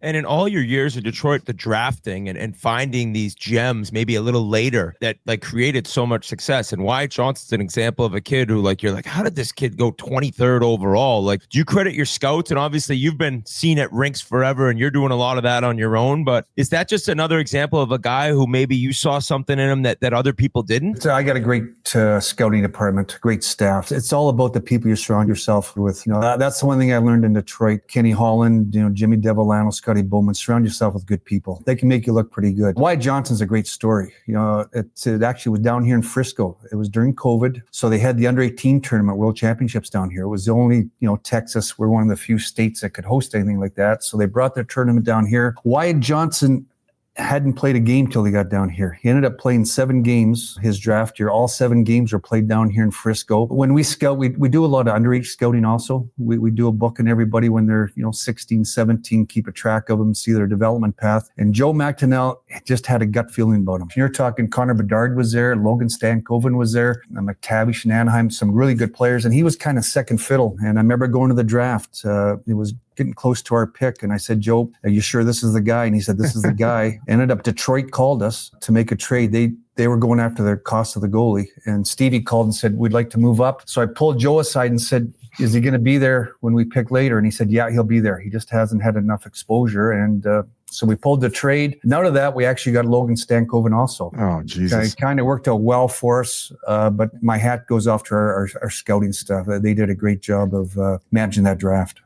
And in all your years in Detroit, the drafting and finding these gems maybe a little later that like created so much success. And Wyatt Johnston's an example of a kid who like, you're like, how did this kid go 23rd overall? Like, do you credit your scouts? And obviously you've been seen at rinks forever and you're doing a lot of that on your own, but is that just another example of a guy who maybe you saw something in him that other people didn't? I got a great scouting department, great staff. It's all about the people you surround yourself with. That's the one thing I learned in Detroit. Kenny Holland, Jimmy Devellano, Scotty Bowman. Surround yourself with good people. They can make you look pretty good. Wyatt Johnston's a great story. It actually was down here in Frisco. It was during COVID, so they had the under-18 tournament, World Championships down here. It was the only, Texas, we're one of the few states that could host anything like that. So they brought their tournament down here. Wyatt Johnston hadn't played a game till he got down here. He ended up playing 7 games his draft year. All 7 games were played down here in Frisco. When we scout, we do a lot of underage scouting also. We do a book on everybody when they're 16, 17, keep a track of them, see their development path. And Joe McTonnell just had a gut feeling about him. You're talking Connor Bedard was there, Logan Stankoven was there, McTavish and Anaheim, some really good players. And he was kind of second fiddle. And I remember going to the draft. It was getting close to our pick. And I said, Joe, are you sure this is the guy? And he said, this is the guy. Ended up Detroit called us to make a trade. They were going after the cost of the goalie. And Stevie called and said, we'd like to move up. So I pulled Joe aside and said, is he going to be there when we pick later? And he said, yeah, he'll be there. He just hasn't had enough exposure. And so we pulled the trade. And out of that, we actually got Logan Stankoven also. Oh, Jesus. It kind of worked out well for us. But my hat goes off to our scouting staff. They did a great job of managing that draft.